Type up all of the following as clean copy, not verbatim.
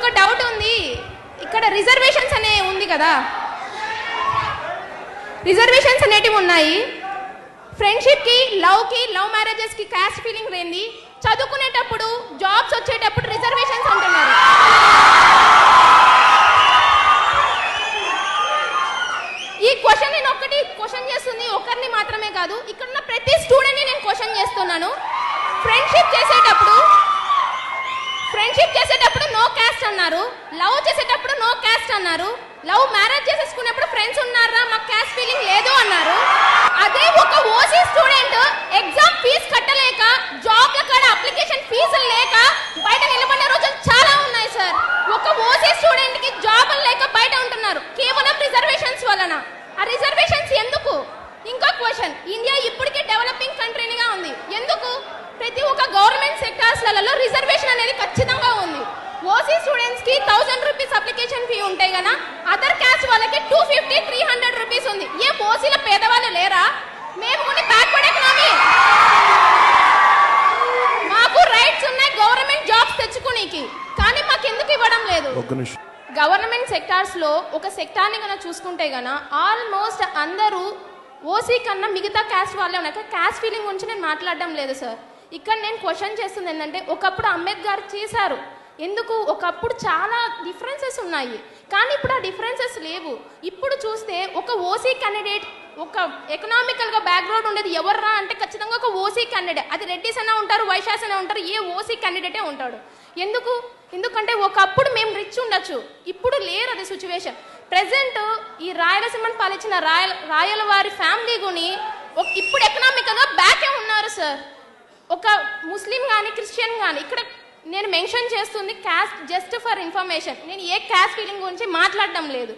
ఒక డౌట్ ఉంది. ఇక్కడ రిజర్వేషన్స్ అనే ఉంది కదా, రిజర్వేషన్స్ అనేటివి ఉన్నాయి. ఫ్రెండ్షిప్కి, లవ్ మ్యారేజెస్కి క్యాస్ట్ ఫీలింగ్ లేని చదువుకునేటప్పుడు, జాబ్స్ వచ్చేటప్పుడు రిజర్వేషన్స్ అంటున్నారు. ఈ క్వశ్చన్ నేను ఒక్కటి క్వశ్చన్ చేస్తుంది, ఒకరిని మాత్రమే కాదు, ఇక్కడ ఉన్న ప్రతి స్టూడెంట్ని నేను క్వశ్చన్ చేస్తున్నాను. ఫ్రెండ్షిప్ చేసేటప్పుడు నో క్యాస్ట్ అన్నారు, లవ్ చేసేటప్పుడు నో క్యాస్ట్ అన్నారు, లవ్ మ్యారేజ్ చేసేసుకునేప్పుడు ఫ్రెండ్స్ ఉన్నారా మాకు క్యాస్ట్ ఫీలింగ్ లేదు అన్నారు. అదే ఒక ఓసీ స్టూడెంట్ ఎగ్జామ్ ఫీజు కట్టలేక, జాబ్ల కాడ అప్లికేషన్ ఫీజులు లేక బయట నిలబడిన రోజులు చాలా ఉన్నాయి సార్. ఒక ఓసీ స్టూడెంట్ కి జాబులు లేక బయట ఉంటున్నారు కేవలం రిజర్వేషన్స్ వలన. ఆ రిజర్వేషన్స్ ఎందుకు? ఇంకో క్వశ్చన్, ఇండియా ఇప్పటికే డెవలపింగ్ కంట్రీగా ఉంది, ఎందుకు? ప్రతి ఒక్క గవర్నమెంట్ సెక్టార్స్లలో రిజర్వేషన్ అనేది ఖచ్చితంగా ఉంది. ఓసీ స్టూడెంట్స్ కి 1000 రూపీస్ అప్లికేషన్ ఫీ ఉంటాయి కదా, అదర్ క్యాస్ట్ వాళ్ళకి 250-300 రూపీస్ ఉంది. ఏ ఓసీల పేదవాళ్ళు లేరా? మేము కొన్ని బ్యాక్వర్డ్ ఎకనామీ, మాకు రైట్స్ ఉన్నాయి గవర్నమెంట్ జాబ్స్ తెచ్చుకునేకి, కానీ మాకు ఎందుకు ఇవ్వడం లేదు? గవర్నమెంట్ సెక్టార్స్ లో ఒక సెక్టార్ని కన్నా చూసుకుంటే గన ఆల్మోస్ట్ అందరూ ఓసీ కన్నా మిగతా క్యాస్ట్ వాళ్ళే ఉన్నాయి. క్యాస్ట్ ఫీలింగ్ గురించి నేను మాట్లాడడం లేదు సార్. ఇక్కడ నేను క్వశ్చన్ చేస్తుంది ఏంటంటే, ఒకప్పుడు అంబేద్కర్ చేశారు, ఎందుకు? ఒకప్పుడు చాలా డిఫరెన్సెస్ ఉన్నాయి, కానీ ఇప్పుడు ఆ డిఫరెన్సెస్ లేవు. ఇప్పుడు చూస్తే ఒక ఓసీ క్యాండిడేట్, ఒక ఎకనామికల్గా బ్యాక్గ్రౌండ్ ఉండేది ఎవర్రా అంటే ఖచ్చితంగా ఒక ఓసీ క్యాండిడేట్. అది రెడ్డిస్ అయినా ఉంటారు, వైశ్యాస్ అయినా ఉంటారు, ఏ ఓసీ క్యాండిడేటే ఉంటాడు. ఎందుకంటే ఒకప్పుడు మేము రిచ్ ఉండొచ్చు, ఇప్పుడు లేరు అది సిచ్యువేషన్. ప్రెసెంట్ ఈ రాయలసీమను పాలించిన రాయల వారి ఫ్యామిలీ గుని ఇప్పుడు ఎకనామికల్గా బ్యాకే ఉన్నారు సార్. ఒక ముస్లిం కానీ క్రిస్టియన్ కానీ, ఇక్కడ నేను మెన్షన్ చేస్తుంది క్యాస్ట్ జస్ట్ ఫర్ ఇన్ఫర్మేషన్, నేను ఏ క్యాస్ట్ ఫీలింగ్ గురించి మాట్లాడడం లేదు.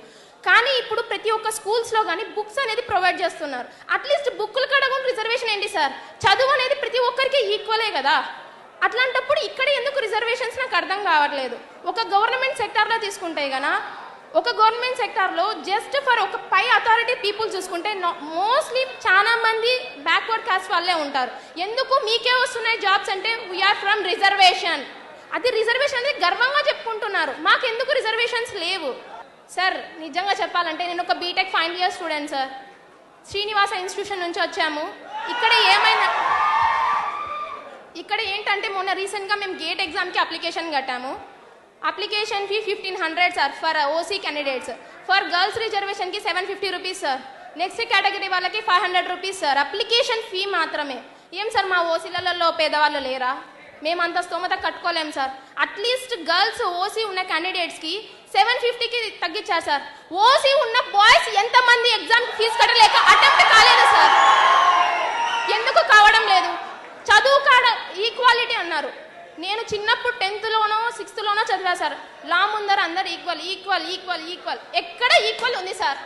కానీ ఇప్పుడు ప్రతి ఒక్క స్కూల్స్లో కానీ బుక్స్ అనేది ప్రొవైడ్ చేస్తున్నారు. అట్లీస్ట్ బుక్కులు కడగడం రిజర్వేషన్ ఏంటి సార్? చదువు అనేది ప్రతి ఒక్కరికి ఈక్వలే కదా. అట్లాంటప్పుడు ఇక్కడ ఎందుకు రిజర్వేషన్స్ నాకు అర్థం కావట్లేదు. ఒక గవర్నమెంట్ సెక్టార్లో తీసుకుంటే గనా, ఒక గవర్నమెంట్ సెక్టార్లో జస్ట్ ఫర్ ఒక పై అథారిటీ పీపుల్ చూసుకుంటే మోస్ట్లీ చాలా మంది బ్యాక్వర్డ్ కాస్ట్ వాళ్ళే ఉంటారు. ఎందుకు మీకే వస్తున్నాయి జాబ్స్ అంటే వీఆర్ ఫ్రమ్ రిజర్వేషన్. అది రిజర్వేషన్ అనేది గర్వంగా చెప్పుకుంటున్నారు, మాకెందుకు రిజర్వేషన్స్ లేవు సార్? నిజంగా చెప్పాలంటే నేను ఒక BTech final year student sir, Srinivasa institution నుంచి వచ్చాము. ఇక్కడ ఏంటంటే మొన్న రీసెంట్గా మేము గేట్ ఎగ్జామ్కి అప్లికేషన్ కట్టాము. Application fee 1500 sir for OC candidates. For girls రిజర్వేషన్కి 750 రూపీస్ సార్. నెక్స్ట్ కేటగిరీ వాళ్ళకి 500 రూపీస్ సార్. అప్లికేషన్ ఫీ మాత్రమే. ఏం సార్ మా ఓసీలలో పేదవాళ్ళు లేరా? మేమంత స్తోమత కట్టుకోలేం సార్. అట్లీస్ట్ గర్ల్స్ ఓసీ ఉన్న క్యాండిడేట్స్కి 750కి తగ్గించారు సార్. ఓసీ ఉన్న బాయ్స్ ఎంతమంది ఎగ్జామ్ ఫీజు కట్టలేక అటెంప్ట్ కాలేదు సార్? ఎందుకు కావడం లేదు? చదువు కాడ ఈక్వాలిటీ అన్నారు. నేను చిన్నప్పుడు 10th లోనో 6th లోనో చదివా సార్. లా ముందర అందరు ఈక్వల్. ఎక్కడ ఈక్వల్ ఉంది సార్?